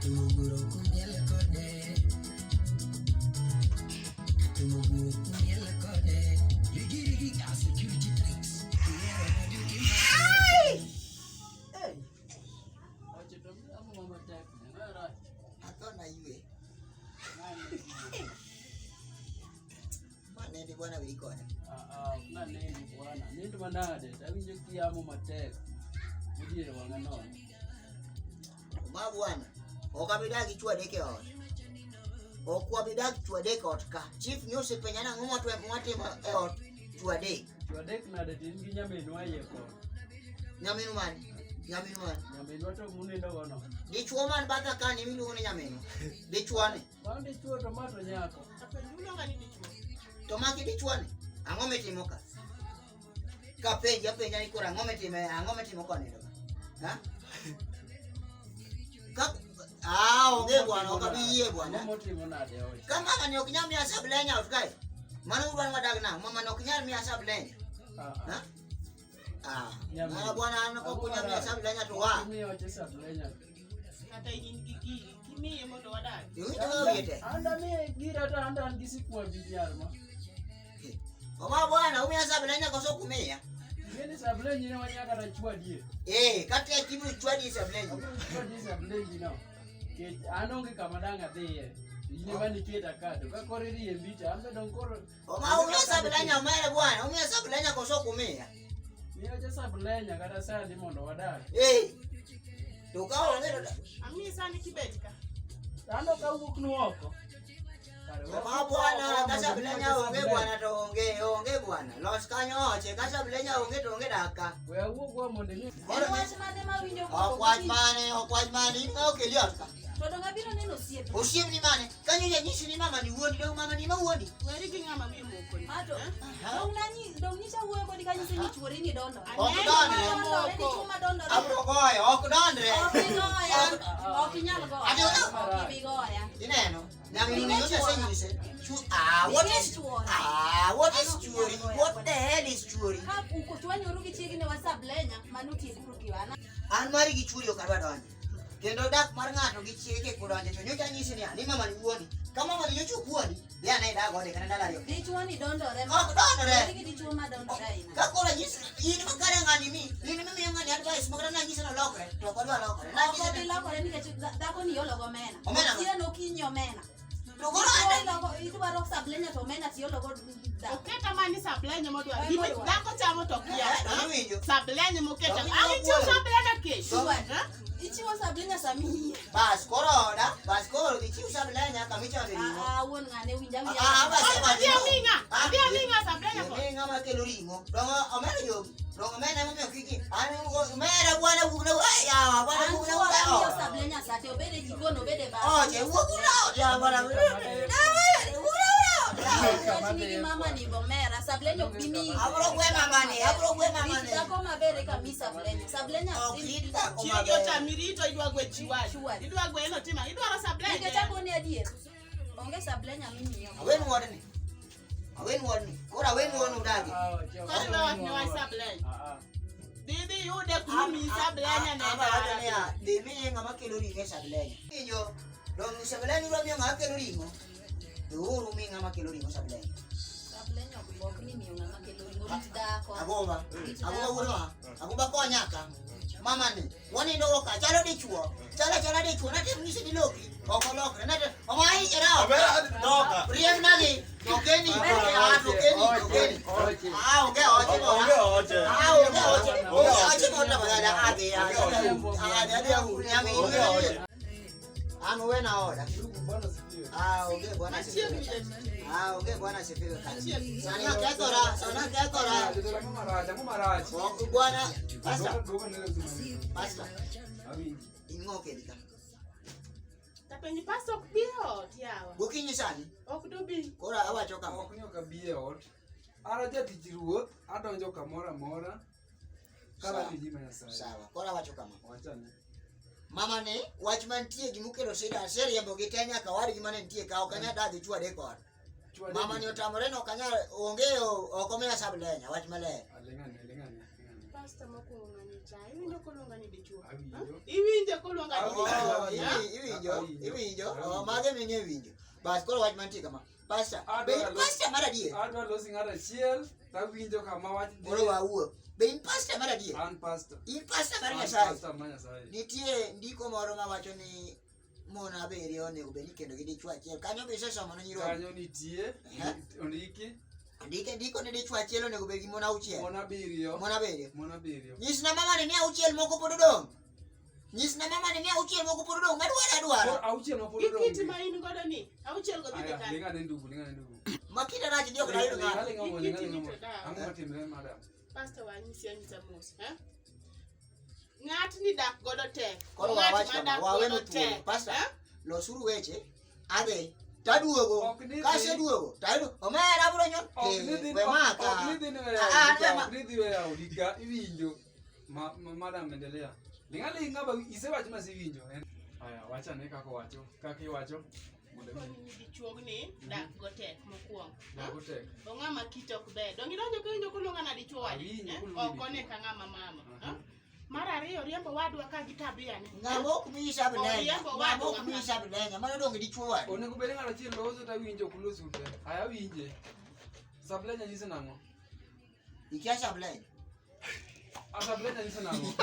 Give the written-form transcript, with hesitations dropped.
Nende bwana wilikona. Na nende bwana. Nende manade. Tawinjo kiamo matek. Mudire wangano. Ma bwana. Okabidagi chwa deke ot. Okwa bidagi chwa deke ot ka. Chief nyose penyana ngoma to mwatema ot chwa deke. Chwa deke na de tin gi nyamenu aye ko. Nyamenu man. Nyamenu man. Nyamenu to munindo gono. Dichwo man bata kani miluongo ni nyamenu. Dichwane. Wan dichwo tomato nyako. Apendulo ngani dichwo. To maki dichwane. Ang'o mitimo ka? Ka penja ni kora ang'o mitimo ka nindo. Ha? Ka onge bwana okabiye bwana. Motimo nade oi. Kama mama ni oknyam ya sablenya utkai. Mano bwana madagna mama ni oknyam ya sablenya. Ha? Na bwana anakokunyam ya sablenya to wa. Mimi wacha sablenya. Kata ingiki kimi mondo wadai. Yuito yete. Anda me gira ta anda ngisikwa bidiarma. Mama bwana umya sablenya koso kumia. Yeni sablenya ni wanyaka ta chwa die. Kati ya kibu chwa di sablenya. Chwa di sablenya no. Ke anonge kamadanga de. Ile bani kieta kado. Ka koriri embita ambe don koro. Mama umya sablenya umere bwana umya sablenya koso kumia. Ni wacha sablenya kata saa di mondo wadai. Tukao ngero. Ami sani kibetika. Ando ka wuok nuoko. Mama bwana kasablenya onge bwana to onge bwana. Los kanyo oche kasablenya onge to onge daka. We wuok wa mondo ni. Wach mane mawinjo Okwaj mane okeliot. to donga biro neno siep. Osiem ni mane? Kanyo ya nyisi ni mama ni wuoni do mama ni ma wuoni. Weri gi ngama mi moko ni. Ato. Dong nyisa wuoyo kodi kanyo se ni chuori ni dondo. Ok donre. Abro goyo, ok donre. Ok inyal goyo. Ok ibi goya. Ineno. Nyamini ni yote se nyise. What is chuori? What the hell is chuori? Ka uko twanyoru gi chiegni wasablenya manuti buru kiwana. An mari gi chuori okadwa donjo. Kendo dak mar ng'ato gi chiege kudonje to nyocha nyisi ni ani mama ni wuoni. Kama mama ni nyocha wuoni, ya na ida gode kana dala yo. Dichwo ni dondore. Ok dondore. Digi dichwo ma dondore ina. Ka kora nyisi in makare ng'ani mi. In mimi ng'ani advice makara na nyisi na lokre. To kodwa lokre. Na nyisi ni lokore nikech dhako ni yolo gomena. Omena. Tie no kinyo mena. To kora ande idwaro sablenya to mena tiolo go. Oketa mani sablenya modwa. Dhako chamo to kia. Winjo. Sablenya moketa. Ani chu sablenya kesho. Ichiwo sablenya sami. Bas koro ichiwo sablenya kamicha ringo. Won ngane winja mi. Abia minga sablenya ko. Minga makelo ringo. Dongo omena yo. Dongo mena mimi okiki. Ani mera bwana bugna ya bwana bugna wa. Sablenya sate obede jikono obede ba. Je wuguna ya bwana. Mama ni bomera sablenya bimi. Abro gwe mama ni. Dako mabere kamisa sablenya. Sablenya chiyo cha mirito idwa gwe chiwaji. Idwa gwe no tima. Idwa sablenya. Nikechako ni adier. Onge sablenya mimi yo. Awen wodni. Kora awen wonu dagi. Kora ni wa sablenya. Bibi yude kumi sablenya na ba. Dimi ngama kelo ringo sablenya. Injo dong sablenya ro mi ngama kelo ringo. Duru mi ngama kelo ringo sablenya. Sablenya kubok ni mi ngama kelo ringo dako. Agomba uno. Agomba konyaka. Mama ni woni ndo ka chalo dichuo. Chala dichuo na tim nyisi diloki. Okolokre na mama ai era. Doka. Rien nagi. Tokeni. Oche mota bagada age. Anu wena oda. Okay bwana sifiwe. Okay bwana sifiwe. Sana kekora. Maraja. Bwana Pasta. Ingoke dika. Tapenyi pasta okbiro tiawa. Gokinyi sani. Ok dobi. Kora awacho kama. Ok nyoka biye ot. Ara jatich ruoth adonjo kamoro amora. Kala ni jima Nyasaye. Sawa. Kora awacho kama. Wachane. Mama ne watchman tie gimukelo shida seriembo gitenya kawari gimane ntie ka okanya dagi chwa dekor. Mama ni otamore no kanya ongeo okomea sablenya watchmale. Lengane. Pasta moko ngani chai. Iwinjo kolonga ni dichuo. Awinjo. Iwinjo kolonga ni dichuo. Iwinjo. iwinjo. Oh, mage minye winjo. Bas koro wach mantie kama. Pastor, be pastor maradie. Adwa losi ng'ata chiel, tawinjo kama wach dhi. Koro wawuo. Be in pastor maradie. An pastor. In pastor mar An Nyasaye. pastor mar Nyasaye. Nitie ndiko moro mawacho ni mon abiriyo onego bed ni kendo gi dichwo achiel. Kanyo be isesomo ne nyirombe. Kanyo nitie, ondiki. Ndiko ni dichwo achiel onego bed gi mon auchiel. Mon abiriyo. Mon abiriyo. Mon abiriyo. Nyisna mama ni auchiel moko pod odong'. Nyisna mama ni auchiel moko pod odong'. Adwaro. Auchiel moko pod odong'. Ikiti ma in godo ni. Auchiel go dhi ka. Linga ne ndugu. Makita rach ndio kana yule ng'ato. Ang'o matimre madam? Pastor wanyisi anyisa mos, ng'at ni dak godo tek. Koro wawach kama waweno thuolo. Pastor, losuru weche. Adhi. Taduogo. Kase duogo. Tayudo. Omera bro nyon. We maka. Ok nidhi weya odiga iwinjo. Madam endelea. Linga ba isewach masiwinjo. Aya, wachane kaka iwacho. Koni dichuog ni dak go tek mokwongo. Dak go tek. Ng'ama kito ok ber. Dongi donjo kawinjo kuluonga na dichuo wadi. Ok one ka ng'ama mama. Mar ariyo riembo wadwa ka gi tabia ni. Ng'ama ok mi sablenya. Ng'ama ok mi sablenya. Mano dongi dichuo wadi. Onego bed ng'ato achiel loso tawinjo kulosu te. Aya winje. Sablenya nyiso nang'o? Ikia sablenya. Sablenya nyiso nang'o?